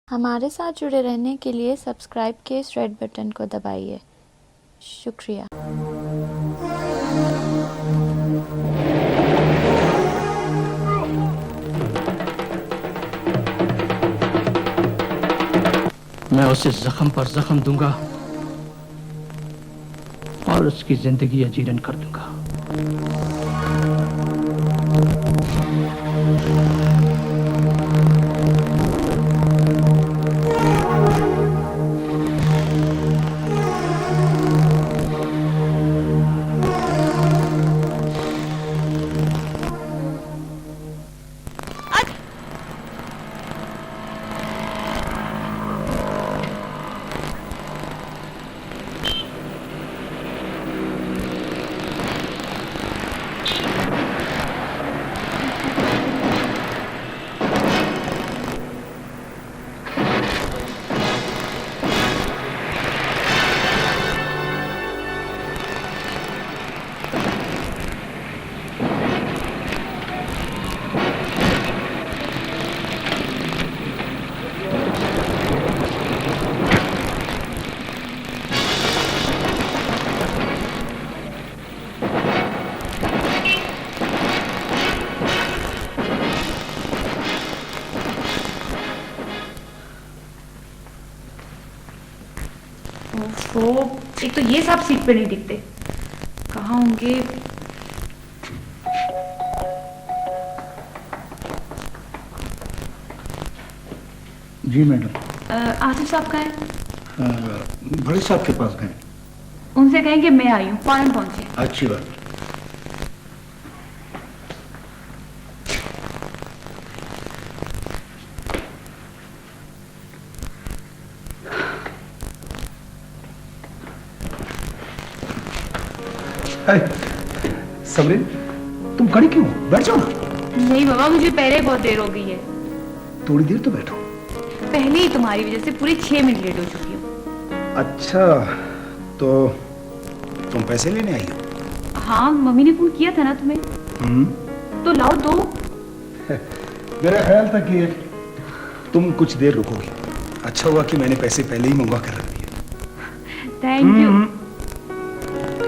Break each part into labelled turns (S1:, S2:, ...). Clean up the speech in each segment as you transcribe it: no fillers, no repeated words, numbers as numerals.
S1: हमारे साथ जुड़े रहने के लिए सब्सक्राइब के इस रेड बटन को दबाइए। शुक्रिया।
S2: मैं उसे जख्म पर जख्म दूंगा और उसकी जिंदगी अजीरन कर दूंगा।
S3: तो एक तो ये सब सीट पे नहीं दिखते, कहाँ होंगे?
S2: जी मैडम।
S3: आसिफ साहब कहाँ हैं?
S2: बड़े साहब के पास गए।
S3: उनसे कहें कि मैं आई हूँ, फौरन पहुंचे।
S2: अच्छी बात।
S4: समरीन, तुम खड़ी क्यों? बैठ जाओ ना।
S3: नहीं बाबा, मुझे पहले बहुत देर हो गई है।
S4: थोड़ी देर तो बैठो।
S3: पहले ही तुम्हारी वजह से पूरी 6 मिनट लेट हो चुकी हूँ।
S4: अच्छा, तो तुम पैसे लेने आई हो?
S3: हाँ, मम्मी ने फोन किया था ना तुम्हें। तो लाओ दो।
S4: मेरा ख्याल था कि तुम कुछ देर रुकोगी। अच्छा हुआ कि मैंने पैसे पहले ही मंगवा कर रख दिए।
S3: Thank you.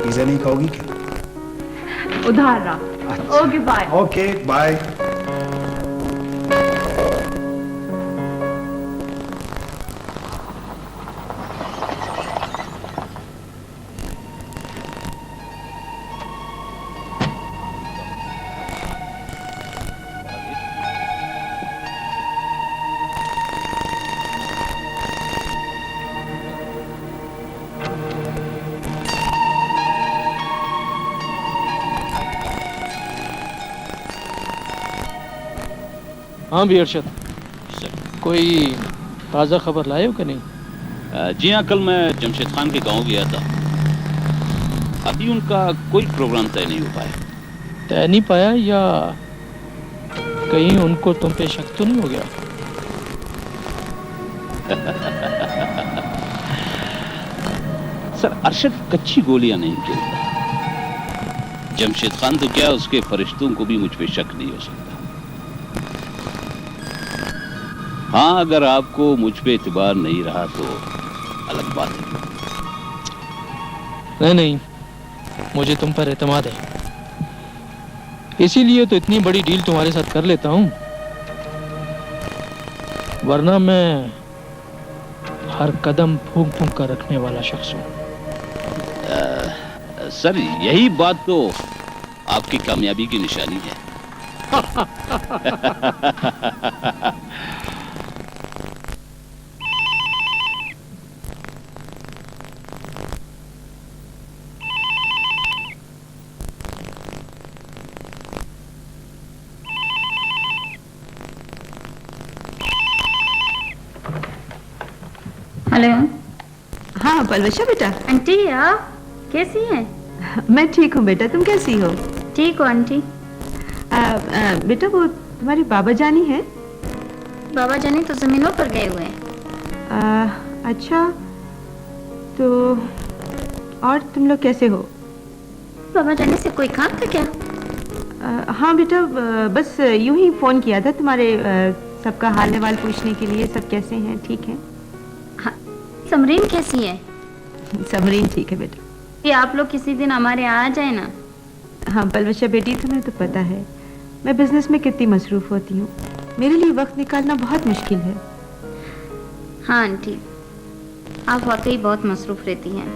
S4: पिज्जा नहीं खाओगी क्या?
S3: उधार रहा।
S4: अच्छा।
S3: Okay bye.
S4: Okay bye.
S2: हाँ भी अरशद, कोई ताज़ा खबर लाए हो कि नहीं?
S5: जी हाँ, कल मैं जमशेद खान के गांव गया था। अभी उनका कोई प्रोग्राम तय नहीं हो पाया।
S2: तय नहीं पाया या कहीं उनको तुम पे शक तो नहीं हो गया?
S5: सर, अरशद कच्ची गोलियां नहीं खेलता। जमशेद खान तो क्या, उसके फरिश्तों को भी मुझ पे शक नहीं हो सकता। हाँ, अगर आपको मुझ पे एतबार नहीं रहा तो अलग बात है।
S2: नहीं, मुझे तुम पर एतमाद है, इसीलिए तो इतनी बड़ी डील तुम्हारे साथ कर लेता हूँ, वरना मैं हर कदम फूंक फूंक कर रखने वाला शख्स हूँ।
S5: सर, यही बात तो आपकी कामयाबी की निशानी है।
S6: हेलो।
S7: हाँ पलवशा बेटा।
S6: आंटी आप कैसी हैं?
S7: मैं ठीक हूँ बेटा, तुम कैसी हो?
S6: ठीक हो आंटी।
S7: बेटा वो तुम्हारी बाबा जानी है?
S6: बाबा जानी तो जमीनों पर गए हुए हैं।
S7: अच्छा, तो और तुम लोग कैसे हो?
S6: बाबा जाने से कोई काम था क्या?
S7: हाँ बेटा, बस यूं ही फोन किया था, तुम्हारे सबका हाल अहवाल पूछने के लिए। सब कैसे हैं? ठीक हैं?
S6: हाँ, समरीन कैसी है?
S7: समरीन ठीक है बेटा।
S6: कि आप लोग किसी दिन हमारे यहाँ आ जाए ना।
S7: हाँ पलवशा बेटी, तुम्हें तो पता है मैं बिजनेस में कितनी मसरूफ होती हूँ। मेरे लिए वक्त निकालना बहुत मुश्किल है।
S6: हाँ आंटी, आप वाकई बहुत मसरूफ रहती हैं।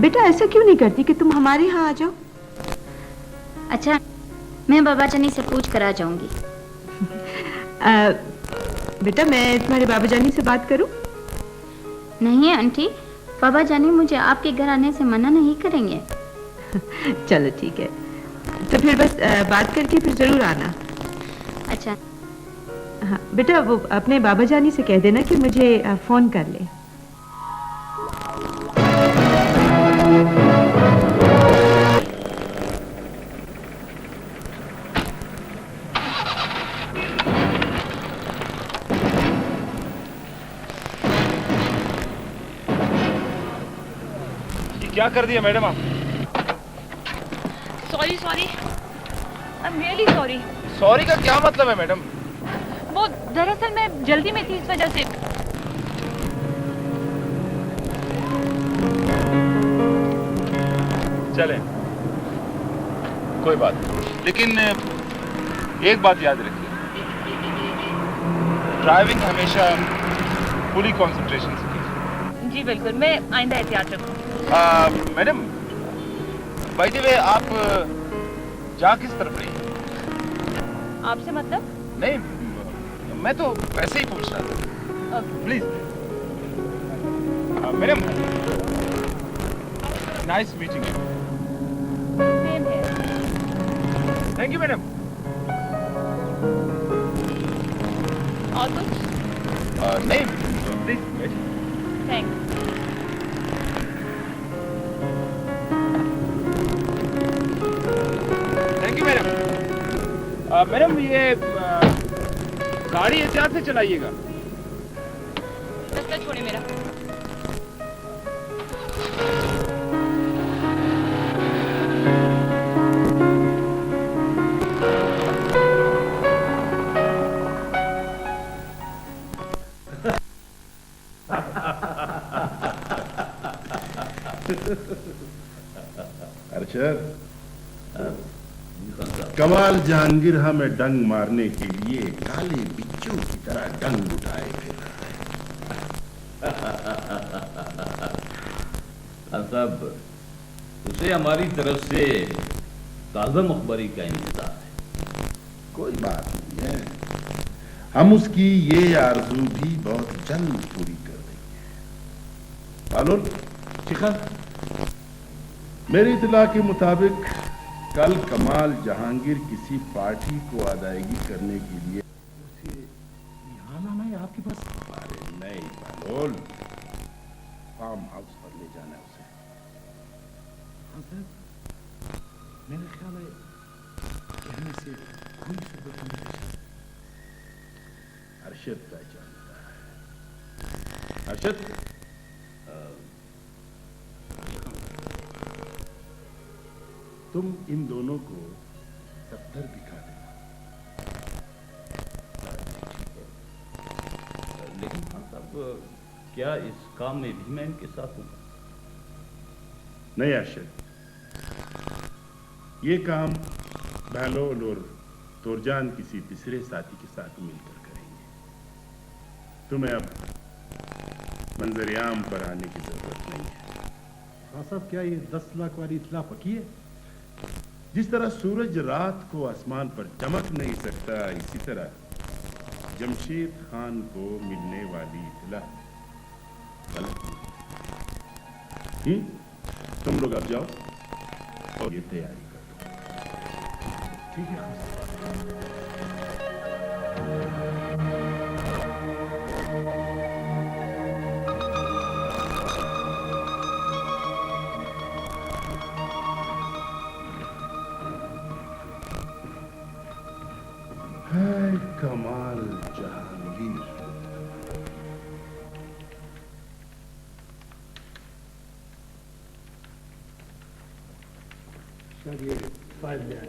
S7: बेटा ऐसा क्यों नहीं करती कि तुम हमारे यहाँ आ जाओ?
S6: अच्छा, मैं बाबा जानी से पूछ कर आ जाऊंगी।
S7: बेटा मैं तुम्हारे बाबा जानी से बात करूं?
S6: नहीं आंटी, बाबा जानी मुझे आपके घर आने से मना नहीं करेंगे।
S7: चलो ठीक है, तो फिर बस बात करके फिर जरूर आना।
S6: अच्छा
S7: हाँ बेटा, वो अपने बाबा जानी से कह देना कि मुझे फोन कर ले।
S8: क्या कर दिया मैडम आप?
S9: Sorry I am really sorry.
S8: Sorry का क्या मतलब है मैडम?
S9: वो दरअसल मैं जल्दी में थी, इस वजह से।
S8: चले कोई बात नहीं, लेकिन एक बात याद रखिए, ड्राइविंग हमेशा पूरी कंसंट्रेशन से कीजिए।
S9: जी बिल्कुल, मैं आइंदा एहतियात रखूंगी।
S8: मैडम बाय द वे, आप जा किस तरफ रही हैं?
S9: आपसे मतलब?
S8: नहीं, मैं तो वैसे ही पूछ रहा था। Please madam, nice meeting you.
S9: Same है।
S8: Thank you madam.
S9: और कुछ?
S8: नहीं, प्लीज बैठ।
S9: Thank.
S8: Thank you madam. Madam ये गाड़ी एहतियात से चलाइएगा।
S9: रास्ता छोड़िए मेरा।
S10: अरशद, कमाल जहांगीर हमें डंग मारने के लिए काले बिच्छू की तरह डंग उठाए फिर
S5: साहब, उसे हमारी तरफ से ताज़ा मखबरी का इंतजार है।
S10: कोई बात नहीं है, हम उसकी ये आरज़ू भी बहुत जल्द पूरी कर देंगे। मालूम शिखा, मेरी इतला के मुताबिक कल कमाल जहांगीर किसी पार्टी को अदायगी करने के लिए उसे यहाँ लाना है आपके पास? अरे नहीं बालोल, फार्म हाउस पर ले जाना है उसे। हाँ सर, मेरा ख्याल है कहने से कोई जरूरत नहीं। अरशद का जानता है। अरशद, तुम इन दोनों को दफ्तर दिखा देना।
S5: लेकिन हाँ साहब, क्या इस काम में भी मैं इनके साथ हूँ?
S10: नहीं अरशद, ये काम बहलोल और तुरजान किसी तीसरे साथी के साथ मिलकर करेंगे। तुम्हें अब मंजर-ए-आम पर आने की जरूरत नहीं है।
S11: साहब, क्या ये 10 लाख वाली इतला पक्की है?
S10: जिस तरह सूरज रात को आसमान पर चमक नहीं सकता, इसी तरह जमशेद खान को मिलने वाली इतला गलत नहीं। तुम लोग अब जाओ और ये तैयारी करो।
S11: ठीक है।
S10: कमाल जहांगीर,
S11: सर ये फाइल ले आए।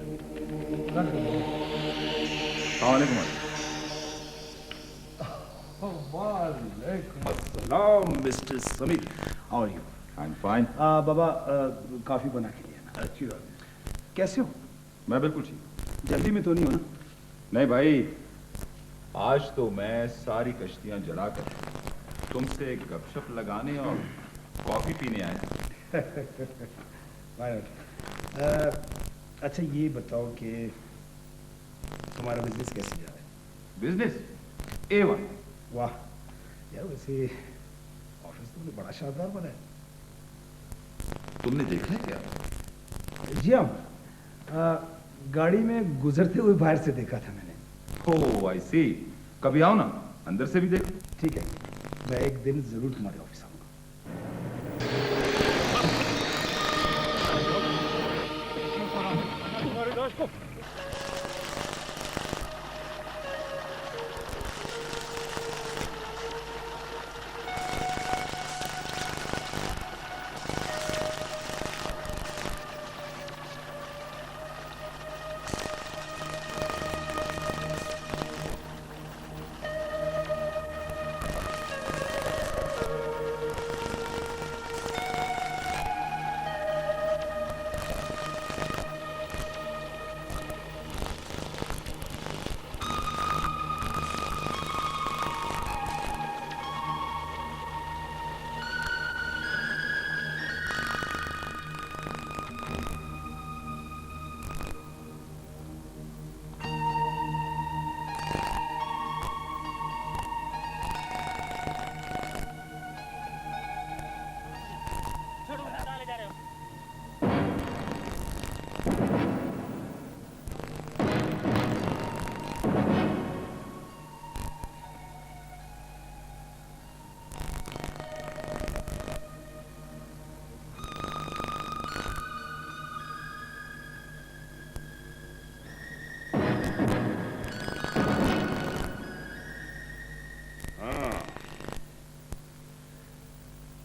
S10: वालेकुम अस्सलाम mister Sameer, how are you?
S8: I am fine.
S4: बाबा काफी बना के लिए ना।
S10: अच्छी बात है।
S4: कैसे हो?
S8: मैं बिल्कुल ठीक।
S4: जल्दी में तो नहीं हो ना?
S8: नहीं भाई, आज तो मैं सारी कश्तियां जलाकर तुमसे गपशप लगाने और कॉफी पीने आया।
S4: अच्छा ये बताओ कि तुम्हारा बिजनेस कैसे जा रहा है?
S8: Business A1।
S4: वाह यार, वैसे ऑफिस तुमने बड़ा शानदार बनाया।
S8: तुमने देखा है क्या?
S4: जी हाँ, गाड़ी में गुजरते हुए बाहर से देखा था मैंने।
S8: ओह आई सी। कभी आओ ना, अंदर से भी देखो।
S4: ठीक है, मैं एक दिन जरूर तुम्हारे ऑफिस आऊंगा।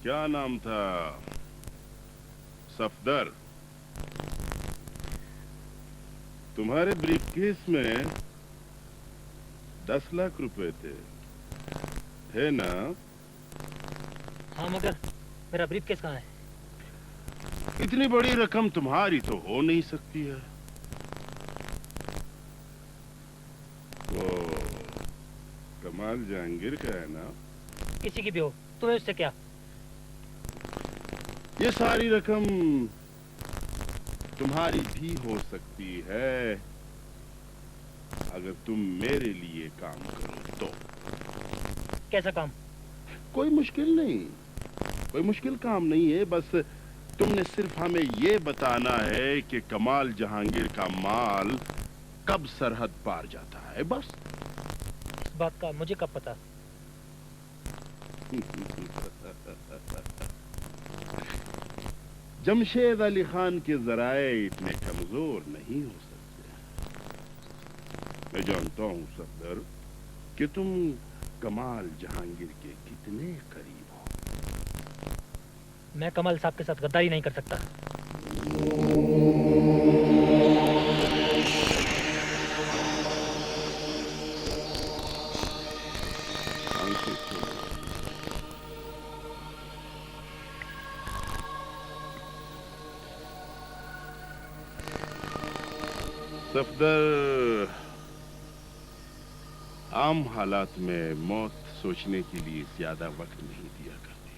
S10: क्या नाम था? सफदर। तुम्हारे ब्रीफकेस में 10 लाख रुपए थे ना?
S2: हाँ, मगर मेरा ब्रीफकेस कहाँ है?
S10: इतनी बड़ी रकम तुम्हारी तो हो नहीं सकती है। वो कमाल जहांगीर का है ना?
S2: किसी की भी हो, तुम्हें उससे क्या?
S10: ये सारी रकम तुम्हारी भी हो सकती है अगर तुम मेरे लिए काम करो तो।
S2: कैसा काम?
S10: कोई मुश्किल नहीं, कोई मुश्किल काम नहीं है। बस तुमने सिर्फ हमें ये बताना है कि कमाल जहांगीर का माल कब सरहद पार जाता है, बस।
S2: इस बात का मुझे कब पता?
S10: जमशेद अली खान के जराए इतने कमजोर नहीं हो सकते। मैं जानता हूं सफदर कि तुम कमाल जहांगीर के कितने करीब हो।
S2: मैं कमाल साहब के साथ गद्दारी नहीं कर सकता।
S10: सफदर, आम हालात में मौत सोचने के लिए ज्यादा वक्त नहीं दिया करती,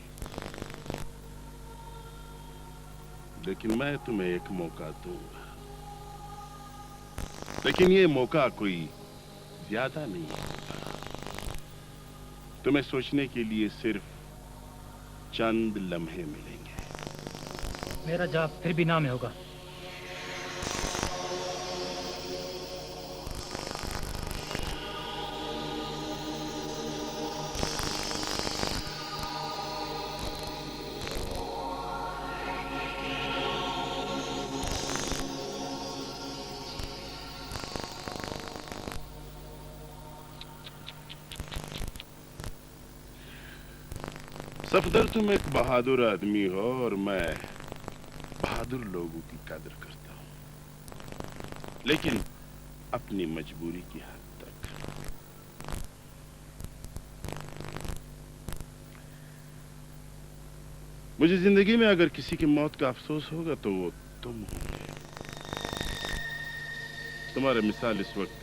S10: लेकिन मैं तुम्हें एक मौका दूंगा। लेकिन ये मौका कोई ज्यादा नहीं होगा। तुम्हें सोचने के लिए सिर्फ चंद लम्हे मिलेंगे।
S2: मेरा जवाब फिर भी ना में होगा।
S10: सफदर, तुम एक बहादुर आदमी हो और मैं बहादुर लोगों की कदर करता हूं, लेकिन अपनी मजबूरी की हद तक। मुझे जिंदगी में अगर किसी की मौत का अफसोस होगा तो वो तुम होंगे। तुम्हारा मिसाल इस वक्त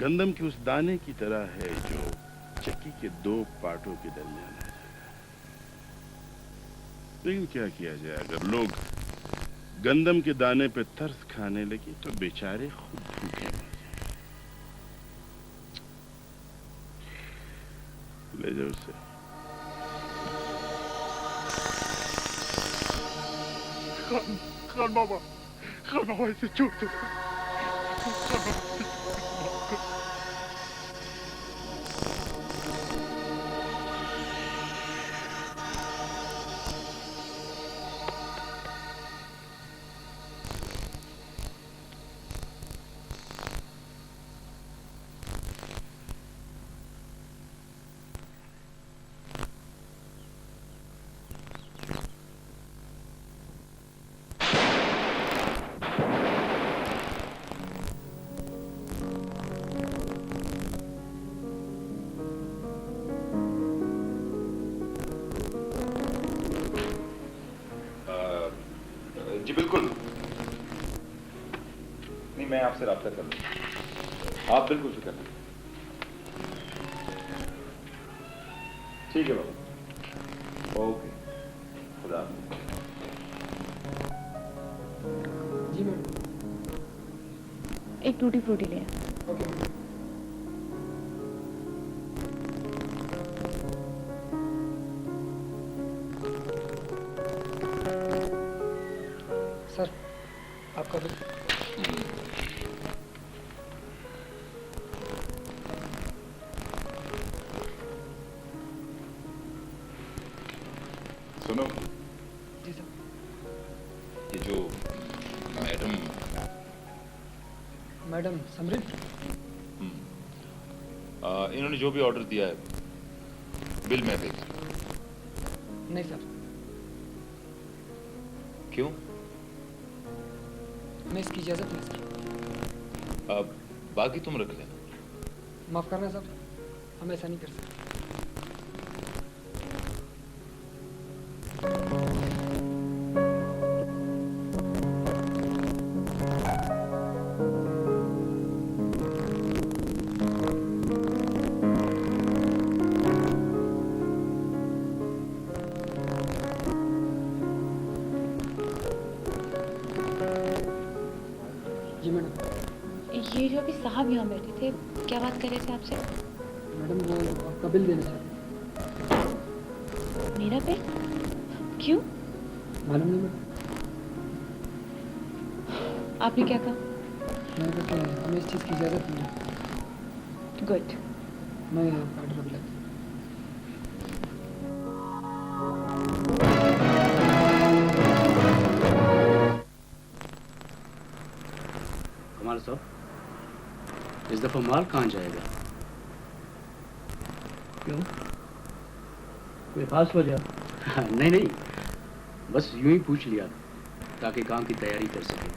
S10: गंदम के उस दाने की तरह है जो चक्की के दो पार्टों के दरमियान है। लेकिन क्या किया जाए, अगर लोग गंदम के दाने पे तरस खाने लगे तो बेचारे खुद भूखे मर जाए। ले जाओ उसे।
S12: खान बाबा इसे छोड़ दो।
S8: जी बिल्कुल, नहीं मैं आपसे राब्ता कर लूँगा, आप बिल्कुल फिक्र नहीं। ठीक है बाबा, ओके, खुदा हाफ़िज़।
S13: जी मैम,
S9: एक टूटी फ्रूटी ले।
S13: ओके। सर आपका बिल।
S8: सुनो
S13: जी सर।
S8: ये जो
S13: मैडम समृद्ध,
S8: इन्होंने जो भी ऑर्डर दिया है बिल मैं देगा।
S13: नहीं सर।
S8: क्यों?
S13: मैं इसकी इजाज़त नहीं सर।
S8: बाकी तुम रख लेना।
S13: माफ़ करना सर, हम ऐसा नहीं कर सकते। जी मैडम।
S9: ये जो अभी साहब यहाँ बैठे थे, क्या बात कर रहे थे आपसे?
S13: मैडम वो आपका बिल देना चाहते हैं।
S9: मेरा बिल? क्यों?
S13: मालूम नहीं मैडम।
S9: आपने क्या कहा?
S13: मैंने कहा कि हमें इस चीज़ की इजाज़त नहीं है।
S9: गुड।
S13: मैं आपका ऑर्डर अभी लाती हूँ।
S14: कमाल साहब, इस दफा माल कहाँ जाएगा?
S2: क्यों, कोई खास वजह?
S14: नहीं नहीं, बस यूं ही पूछ लिया ताकि काम की तैयारी कर सके।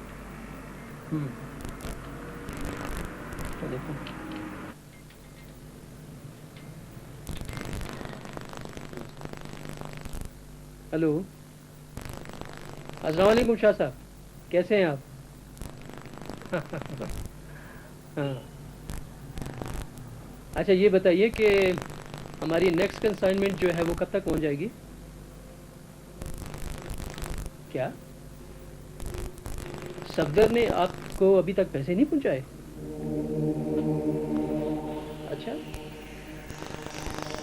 S2: हेलो, अस्सलाम वालेकुम शाह साहब, कैसे हैं आप? हाँ, अच्छा ये बताइए कि हमारी नेक्स्ट कंसाइनमेंट जो है वो कब तक पहुंच जाएगी? क्या सफदर ने आपको अभी तक पैसे नहीं पहुंचाए? अच्छा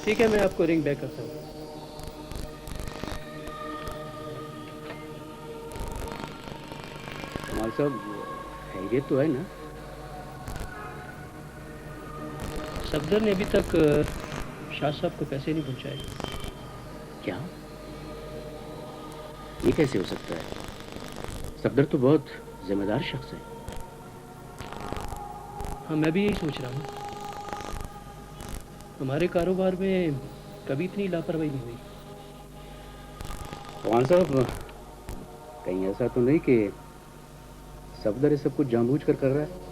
S2: ठीक है, मैं आपको रिंग बैक करता हूँ।
S14: कमाल साहब, हैरियत तो है ना?
S2: सफदर ने अभी तक शाह साहब को पैसे नहीं पहुंचाए।
S14: क्या? ये कैसे हो सकता है? सफदर तो बहुत जिम्मेदार शख्स है।
S2: हाँ, मैं भी यही सोच रहा हूँ। हमारे कारोबार में कभी इतनी लापरवाही नहीं हुई।
S14: कमाल साहब, कहीं ऐसा तो नहीं कि सफदर ये सब कुछ जानबूझकर कर रहा है?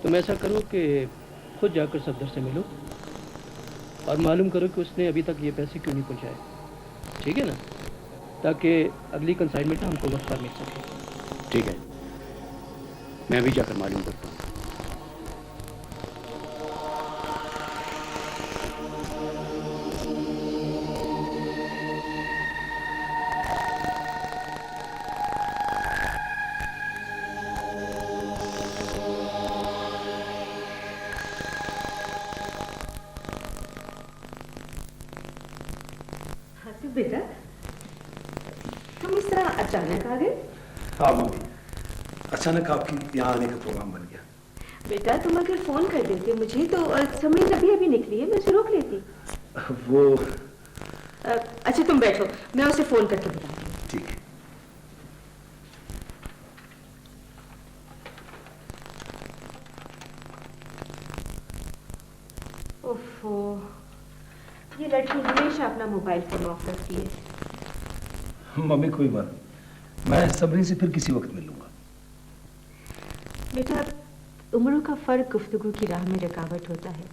S2: तुम ऐसा करो कि खुद जाकर सफदर से मिलो
S13: और मालूम करो कि उसने अभी तक ये पैसे क्यों नहीं पहुंचाए, ठीक है ना, ताकि अगली कंसाइनमेंट हमको वक्त पर मिल सके।
S14: ठीक है, मैं अभी जाकर मालूम करता हूँ।
S7: हासिफ बेटा, तुम इस तरह अचानक आ गए?
S4: हाँ मम्मी, अचानक आपकी यहाँ आने का प्रोग्राम बन गया।
S7: बेटा तुम अगर फोन कर देते मुझे तो समरीन अभी अभी निकली है, मैं उसे रोक लेती।
S4: वो
S7: अच्छा तुम बैठो, मैं उसे फोन करके बताती हूँ।
S4: ठीक है।
S7: ओफो, ये लड़की हमेशा अपना मोबाइल फोन ऑफ रखती है।
S4: मम्मी कोई बात नहीं, मैं सबरीन से फिर किसी वक्त मिल लूंगा।
S7: बेटा उम्रों का फर्क गुफ्तगू की राह में रुकावट होता है।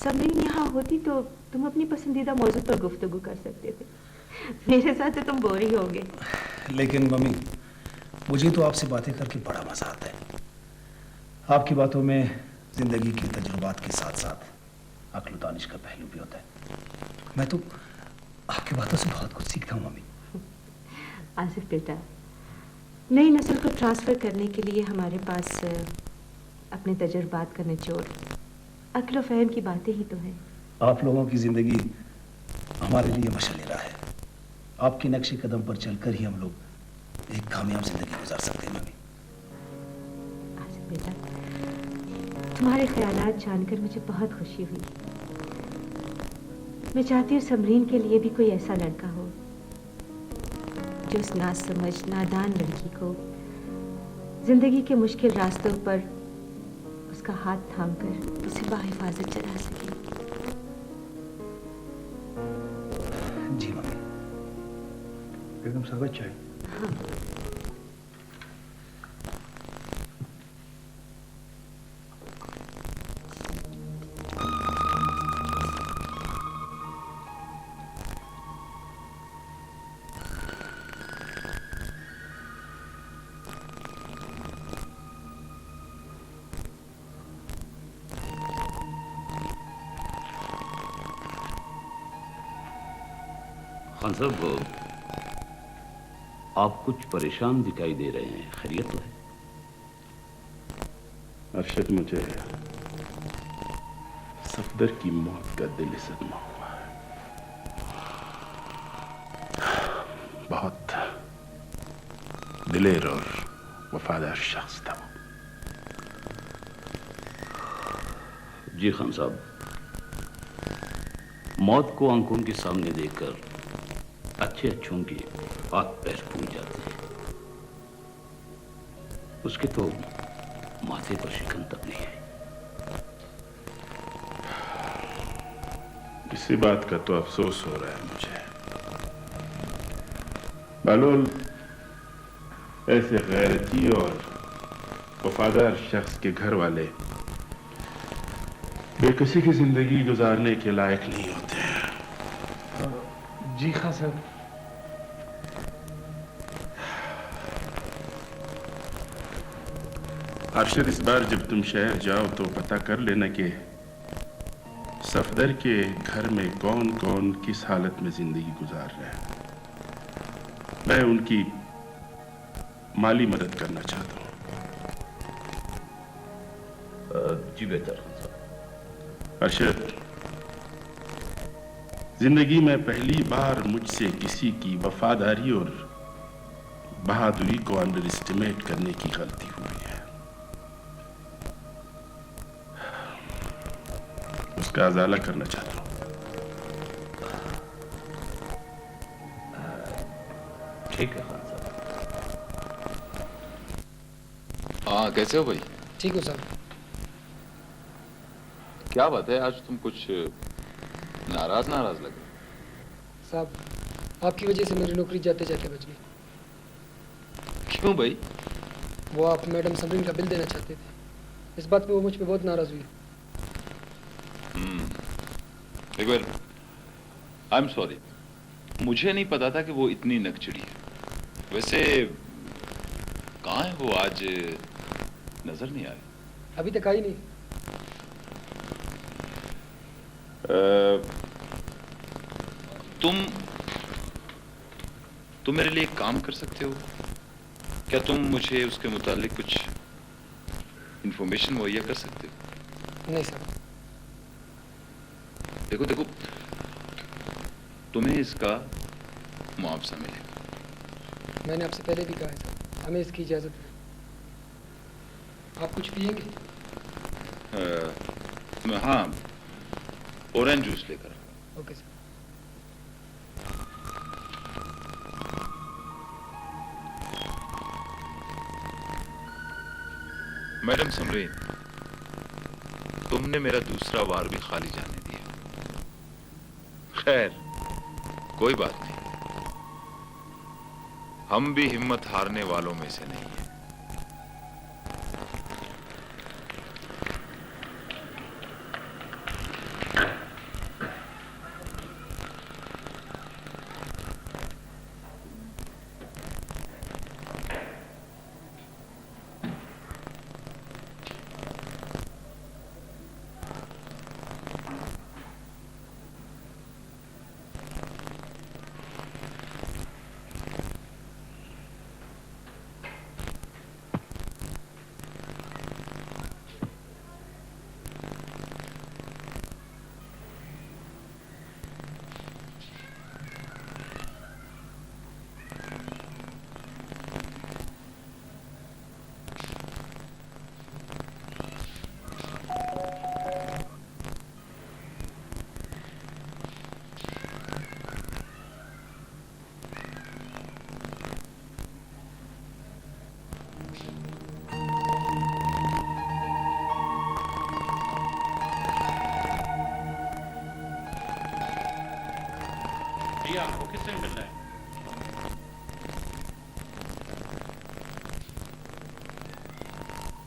S7: सबरीन यहाँ होती तो तुम अपनी पसंदीदा मौजू पर गुफ्तगू कर सकते थे, मेरे साथ तो तुम बोर ही होगे।
S4: लेकिन मम्मी मुझे तो आपसे बातें करके बड़ा मजा आता है। आपकी बातों में जिंदगी के तजुर्बात के साथ साथ अक्ल दानिश का पहलू भी होता है। मैं तो आपकी बातों से बहुत कुछ सीखता हूँ मम्मी।
S7: आसिफ बेटा, नई नस्ल को ट्रांसफ़र करने के लिए हमारे पास अपने तजुर्बात का निचोड़, अक्ल फ़हम की बातें ही तो हैं।
S4: आप लोगों की जिंदगी हमारे लिए मशल-ए-राह है। आपके नक्शे कदम पर चलकर ही हम लोग एक कामयाब जिंदगी गुजार सकते हैं मम्मी।
S7: आसिफ बेटा, तुम्हारे ख्यालात जानकर मुझे बहुत खुशी हुई। मैं चाहती हूँ समरीन के लिए भी कोई ऐसा लड़का हो जो उस नासमझ नादान लड़की को जिंदगी के मुश्किल रास्तों पर उसका हाथ थामकर उसे बाहिफाजत चला सके।
S4: जी मम्मी। एकदम शरबत चाय।
S7: हाँ।
S5: खान साहब, आप कुछ परेशान दिखाई दे रहे हैं, खैरियत तो है?
S10: अरशद, मुझे सफदर की मौत का दिली सदमा हुआ है। बहुत दिलेर और वफादार शख्स था वो।
S5: जी खान साहब, मौत को आंखों के सामने देखकर अच्छे अच्छों के हाथ पैर फूल जाते हैं, उसके तो माथे पर शिकन तक नहीं है।
S10: इसी बात का तो अफसोस हो रहा है मुझे। बालोल ऐसे गैरती और वफादार शख्स के घर वाले बेकसी की जिंदगी गुजारने के लायक नहीं होते हैं।
S4: जी खां साहब।
S10: अरशद, इस बार जब तुम शहर जाओ तो पता कर लेना कि सफदर के घर में कौन कौन किस हालत में जिंदगी गुजार रहे हैं। मैं उनकी माली मदद करना चाहता हूँ।
S5: जी बेहतर खान साहब।
S10: अरशद, जिंदगी में पहली बार मुझसे किसी की वफादारी और बहादुरी को अंडर एस्टिमेट करने की गलती हुई है। उसका अजाला करना चाहता हूं।
S5: ठीक है खान साहब।
S8: हाँ, कैसे हो भाई?
S13: ठीक हो साहब।
S8: क्या बात है, आज तुम कुछ नाराज लग रहे
S13: साहब, आपकी वजह से मेरी नौकरी जाते जाते बच गई।
S8: क्यों भाई?
S13: वो आप मैडम समरीन का बिल देना चाहते थे, इस बात पे वो मुझ पे बहुत नाराज हुई।
S8: एक बार आई एम सॉरी, मुझे नहीं पता था कि वो इतनी नकचड़ी है। वैसे कहाँ है वो, आज नजर नहीं आए।
S15: अभी तक आई नहीं।
S8: तुम मेरे लिए एक काम कर सकते हो क्या? तुम मुझे उसके मुतालिक कुछ इंफॉर्मेशन मुहैया कर सकते हो?
S15: नहीं सर।
S8: देखो देखो, तुम्हें इसका मुआवजा मिलेगा।
S15: मैंने आपसे पहले भी कहा है सर, हमें इसकी इजाज़त है। आप कुछ पिएंगे?
S8: हाँ, ऑरेंज जूस लेकर आओ।
S15: Okay sir.
S8: मैडम समरीन, तुमने मेरा दूसरा वार भी खाली जाने दिया। खैर, कोई बात नहीं, हम भी हिम्मत हारने वालों में से नहीं हैं।
S5: आपको किससे मिलना है?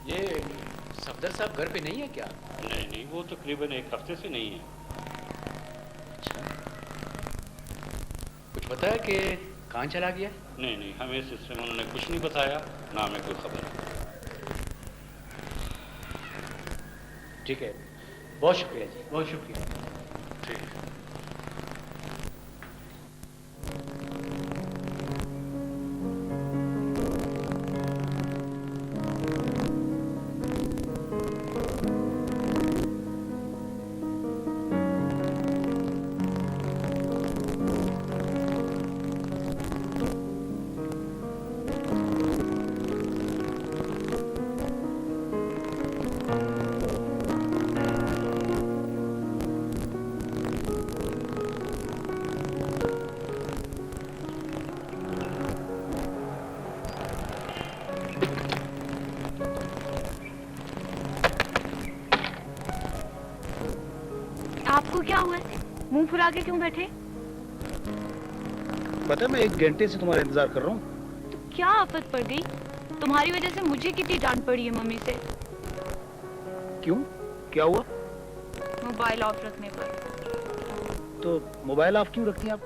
S14: ये सफदर साहब घर पे नहीं है क्या?
S5: नहीं नहीं, वो तकरीबन एक हफ्ते से नहीं है।
S14: अच्छा, कुछ पता है कि कहाँ चला गया?
S5: नहीं नहीं, हमें इस सिलसिले में उन्होंने कुछ नहीं बताया, ना हमें कोई खबर है।
S14: ठीक है, बहुत शुक्रिया जी, बहुत शुक्रिया।
S5: ठीक है।
S9: आपको क्या हुआ है? मुंह फुला के क्यों बैठे?
S4: पता है, मैं 1 घंटे से तुम्हारा इंतजार कर रहा हूँ।
S9: तो क्या आफत पड़ गई? तुम्हारी वजह से मुझे कितनी डांट पड़ी है मम्मी से।
S4: क्यों, क्या हुआ?
S9: मोबाइल ऑफ रखने पर।
S4: तो मोबाइल ऑफ क्यों रखती हैं आप?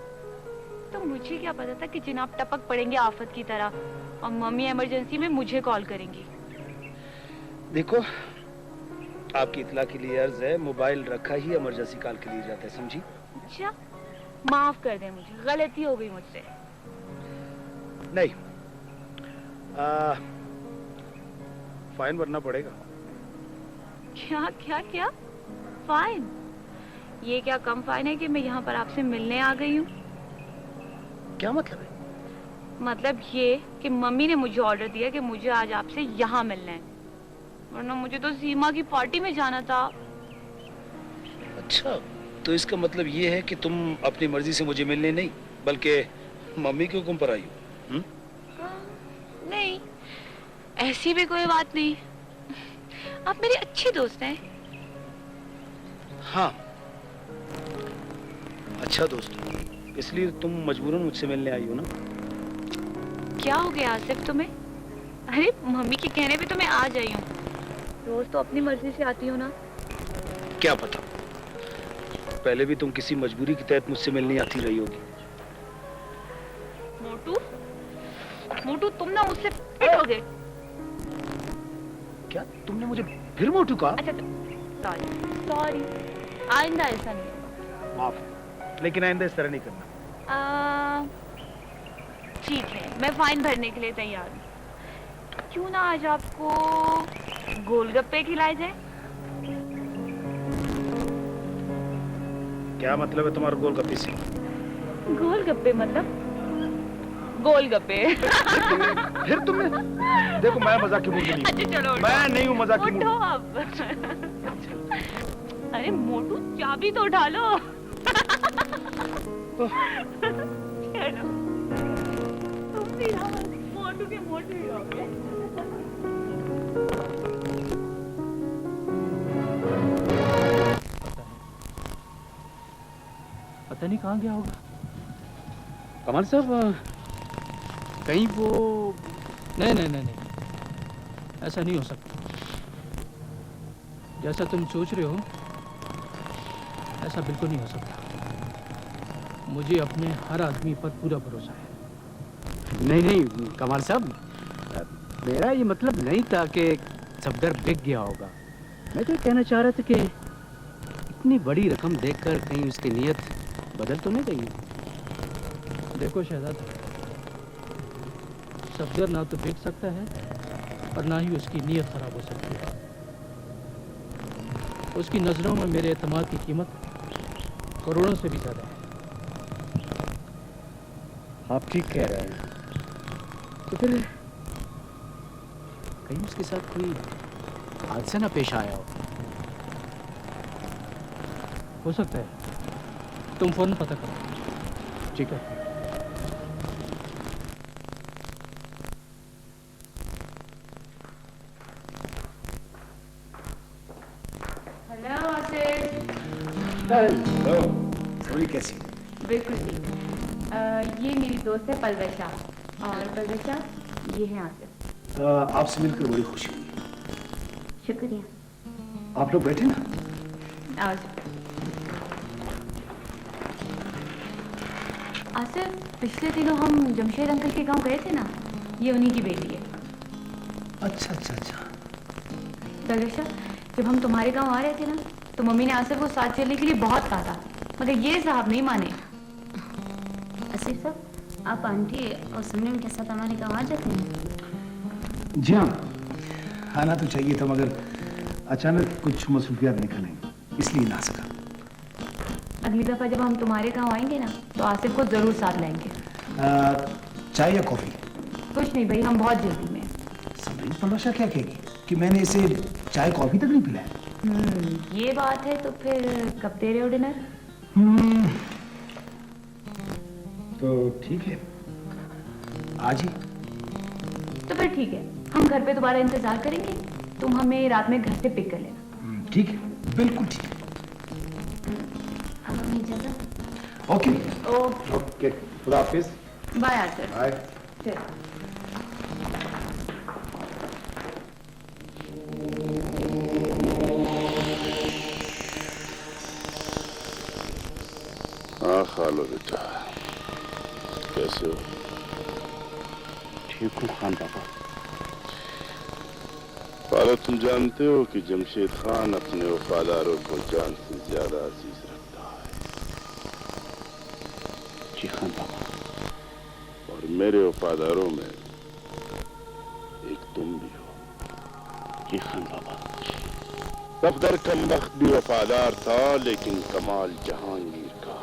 S9: तो मुझे क्या पता था कि जनाब टपक पड़ेंगे आफत की तरह और मम्मी इमरजेंसी में मुझे कॉल करेंगी।
S4: देखो, आपकी इतला के लिए अर्ज है, मोबाइल रखा ही इमरजेंसी कॉल के लिए जाता है, समझी?
S9: अच्छा, माफ कर दे मुझे, गलती हो गई मुझसे।
S4: नहीं, फाइन भरना पड़ेगा।
S9: क्या क्या क्या? फाइन? ये क्या कम फाइन है कि मैं यहाँ पर आपसे मिलने आ गई हूँ?
S4: क्या मतलब है?
S9: मतलब ये कि मम्मी ने मुझे ऑर्डर दिया कि मुझे आज आपसे यहाँ मिलना है, वरना मुझे तो सीमा की पार्टी में जाना था।
S4: अच्छा, तो इसका मतलब ये है कि तुम अपनी मर्जी से मुझे मिलने नहीं बल्कि मम्मी के हुक्म पर आई हो?
S9: नहीं, ऐसी भी कोई बात नहीं। आप मेरे अच्छे दोस्त हैं।
S4: हाँ, अच्छा दोस्त, इसलिए तुम मजबूरन मुझसे मिलने आई हो ना?
S9: क्या हो गया आसिफ तुम्हें? अरे मम्मी के कहने पे तो मैं आ जाई हूँ, रोज तो अपनी मर्जी से आती हूँ ना।
S4: क्या पता, पहले भी तुम किसी मजबूरी के तहत मुझसे मिलने आती रही होगी।
S9: मोटू, मोटू तुम ना मुझसे पिटोगे।
S4: क्या तुमने मुझे फिर मोटू कहा?
S9: अच्छा सॉरी सॉरी, आइंदा ऐसा नहीं होगा।
S4: माफ, लेकिन आइंदा इस तरह नहीं करना।
S9: ठीक है, मैं फाइन भरने के लिए तैयार हूँ। क्यों ना आज आपको गोलगप्पे खिलाए जाए?
S4: क्या मतलब है तुम्हारा गोलगप्पे से?
S9: गोलगप्पे मतलब गोलगप्पे।
S4: फिर तुमने देखो, मैं मजाक की मूड में नहीं।
S9: अच्छा चलो,
S4: मैं नहीं हूँ मजाक की मूड
S9: उठो अब। अरे मोटू चाबी तो उठा लो। चलो तुम भी मोटू के मोटू ही हो गए।
S13: पता नहीं कहाँ गया होगा।
S14: कमाल साहब, कहीं वो
S13: नहीं, ऐसा नहीं हो सकता। जैसा तुम सोच रहे हो ऐसा बिल्कुल नहीं हो सकता। मुझे अपने हर आदमी पर पूरा भरोसा है।
S14: नहीं कमाल साहब, मेरा ये मतलब नहीं था कि सफदर बिक गया होगा। मैं तो कहना चाह रहा था कि इतनी बड़ी रकम देखकर कहीं उसकी नीयत बदल तो नहीं गई।
S13: देखो शहजाद, सफदर ना तो बिक सकता है और ना ही उसकी नीयत खराब हो सकती है। उसकी नजरों में मेरे एतमाद की कीमत करोड़ों से भी ज्यादा है।
S14: आप ठीक कह रहे हैं। तो फिर कहीं उसके साथ कोई हादसा ना पेश आया
S13: हो सकता है। तुम फौरन पता करो।
S14: ठीक है।
S3: हेलो आसिफ।
S4: हेलो, सभी कैसी?
S3: बिल्कुल ठीक। ये मेरी दोस्त है पलवशा, और पलवशा ये है आसिफ।
S4: आपसे मिलकर बड़ी खुशी हुई।
S6: शुक्रिया।
S4: आप लोग बैठे ना।
S3: आसिफ, पिछले दिनों हम जमशेद अंकल के गांव गए थे ना, ये उन्हीं की बेटी है।
S4: अच्छा।
S3: पलवशा, जब हम तुम्हारे गांव आ रहे थे ना, तो मम्मी ने आसिफ को साथ चलने के लिए बहुत कहा था, मगर ये साहब नहीं माने।
S6: आसिफ साहब, आप आंटी और सिमरन के साथ हमारे गाँव आ जाते हैं?
S4: जी हाँ, आना तो चाहिए था, मगर अचानक कुछ मसरूफियात निकल आई, इसलिए ना सका।
S3: अगली दफा जब हम तुम्हारे गांव आएंगे ना, तो आसिफ को जरूर साथ लाएंगे।
S4: चाय या कॉफी?
S3: कुछ नहीं भाई, हम बहुत जल्दी में।
S4: समझ पलवशा क्या कहेगी कि मैंने इसे चाय कॉफी तक नहीं पिलाया?
S3: ये बात है, तो फिर कब दे रहे हो डिनर?
S4: तो ठीक है, आज ही।
S3: तो फिर ठीक है, हम घर पे दोबारा इंतजार करेंगे, तुम हमें रात में घर से पिक कर लेना।
S4: ठीक है, बिल्कुल ठीक है।
S6: अब हमें इजाजत।
S4: ओके, खुदा हाफिज।
S3: बाय आसिफ।
S4: बाय।
S3: चलो।
S10: हाँ खालो बेटा, कैसे हो?
S14: ठीक हूँ खान बाबा।
S10: खालो, तुम जानते हो कि जमशेद खान अपने वफादारों को जान से ज्यादा अजीज रखता है।
S14: जी खान बाबा।
S10: और मेरे वफादारों में एक तुम भी हो।
S14: जी खान बाबा।
S10: सफदर कम वक्त भी वफादार था, लेकिन कमाल जहांगीर का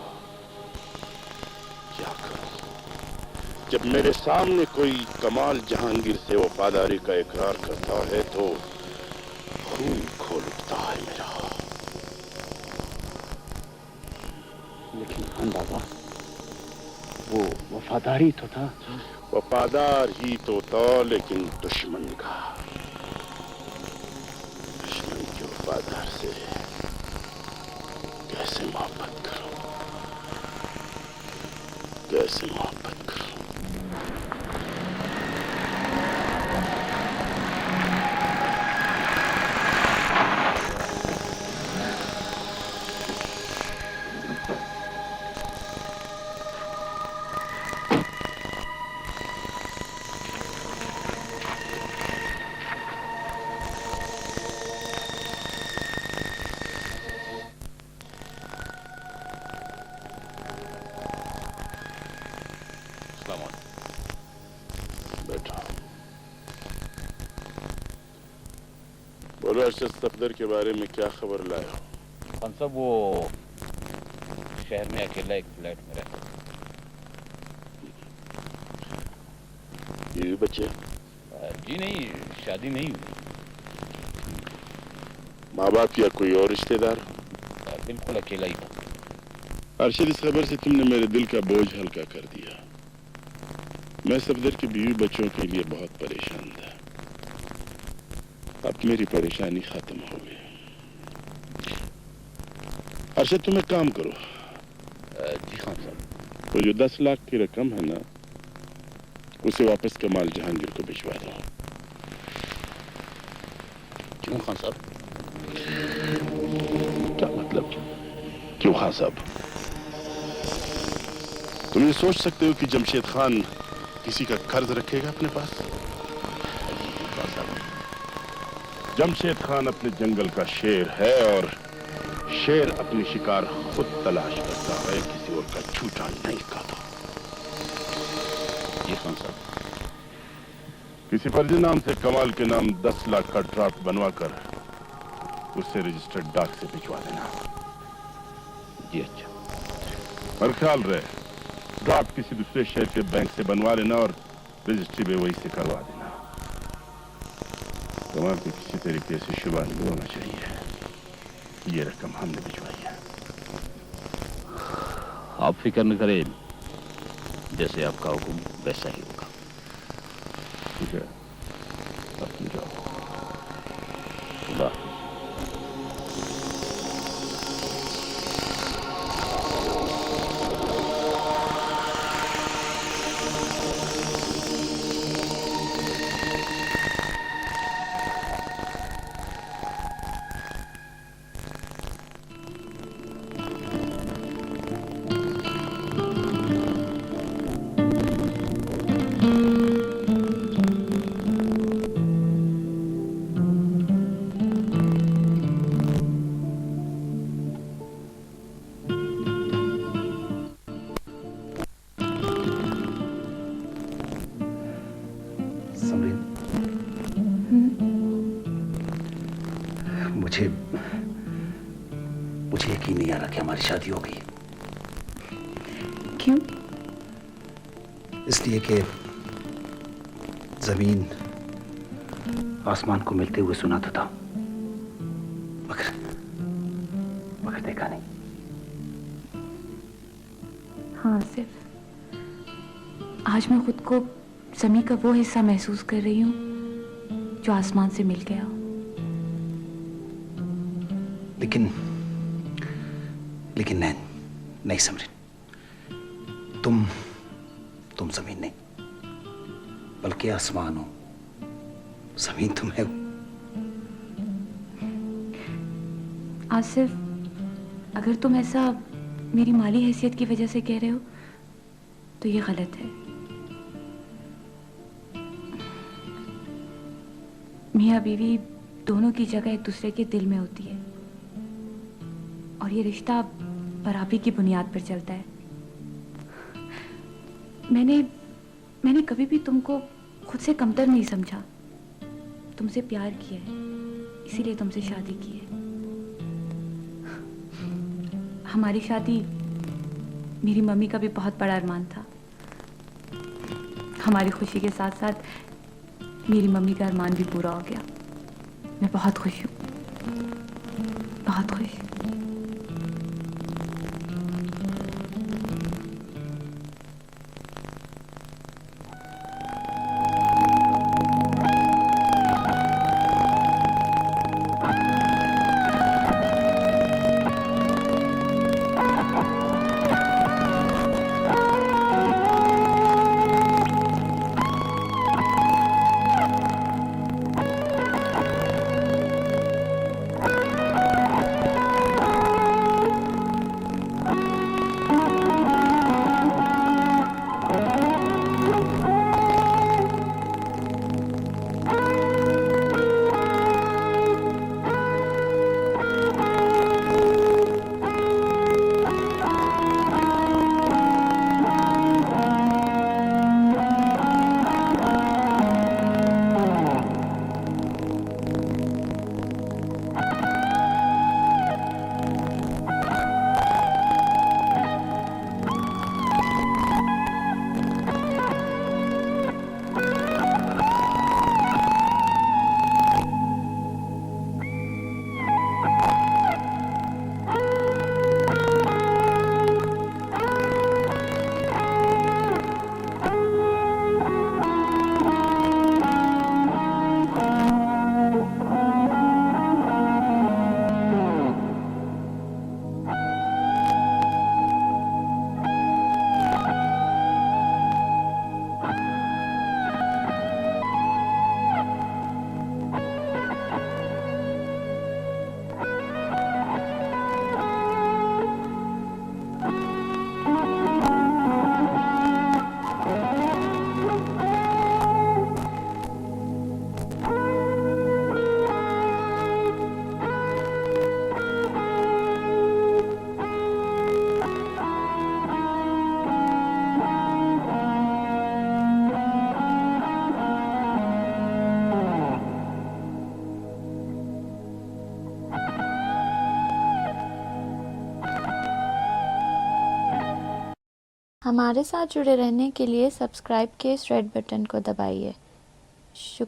S10: क्या करूं? जब मेरे सामने कोई कमाल जहांगीर से वफादारी का इकरार करता है तो खून खोल उठता है मेरा।
S14: लेकिन खान बाबा, वो वफादारी तो था।
S10: वफादार ही तो था, लेकिन दुश्मन का। दुश्मन के वफादार से कैसे मोहब्बत करूं? कैसे मोहब्बत करूं? बोलो अरशद सफदर के बारे में क्या खबर लाए हो?
S5: खान साहब वो शहर में अकेला एक फ्लैट में रहता है।
S10: ये बच्चे?
S5: जी नहीं, शादी नहीं हुई।
S10: माँ बाप या कोई और रिश्तेदार?
S5: बिल्कुल अकेला ही था।
S10: अरशद, इस खबर से तुमने मेरे दिल का बोझ हल्का कर दिया। मैं सफदर के बीवी बच्चों के लिए बहुत परेशान था। अब मेरी परेशानी खत्म हो गई। अरशद, तुम एक काम करो।
S5: जी खान साहब।
S10: वो जो 10 लाख की रकम है ना, उसे वापस कमाल जहांगीर को भिजवा दो।
S5: क्यों खान साहब?
S10: क्या मतलब क्यों खान साहब? तुम ये सोच सकते हो कि जमशेद खान किसी का कर्ज रखेगा अपने पास? जमशेद खान अपने जंगल का शेर है और शेर अपनी शिकार खुद तलाश करता है, किसी और का झूठा नहीं खाता।
S5: जी खान साहब।
S10: किसी फर्जी नाम से कमाल के नाम 10 लाख का ड्राफ्ट बनवाकर उससे रजिस्टर्ड डाक से भिजवा देना।
S5: जी अच्छा।
S10: और ख्याल रहे, ड्राफ्ट किसी दूसरे शहर के बैंक से बनवा लेना और रजिस्ट्री भी वही से करवा देना। कमाल के किसी तरीके से शुबा नहीं होना चाहिए ये रकम हमने भिजवाई है।
S5: आप फिक्र न करें, जैसे आपका हुक्म वैसा ही होगा।
S10: ठीक है, अपनी जाओ।
S5: खुदा।
S4: मुझे यकीन नहीं आ रहा कि हमारी शादी हो गई।
S3: क्यों?
S4: इसलिए कि जमीन आसमान को मिलते हुए सुना तो था, मगर देखा नहीं।
S3: हाँ, सिर्फ आज मैं खुद को जमीन का वो हिस्सा महसूस कर रही हूँ जो आसमान से मिल गया।
S4: लेकिन नहीं समरीन, तुम जमीन नहीं बल्कि आसमान हो। जमीन तुम है।
S3: आसिफ, अगर तुम ऐसा मेरी माली हैसियत की वजह से कह रहे हो तो ये गलत है। मियाँ बीवी दोनों की जगह एक दूसरे के दिल में होती है और ये रिश्ता बराबरी की बुनियाद पर चलता है। मैंने कभी भी तुमको खुद से कमतर नहीं समझा। तुमसे प्यार किया है, इसीलिए तुमसे शादी की है। हमारी शादी मेरी मम्मी का भी बहुत बड़ा अरमान था। हमारी खुशी के साथ साथ मेरी मम्मी का अरमान भी पूरा हो गया। मैं बहुत खुश हूँ, बहुत खुश।
S1: हमारे साथ जुड़े रहने के लिए सब्सक्राइब के इस रेड बटन को दबाइए। शुक्रिया।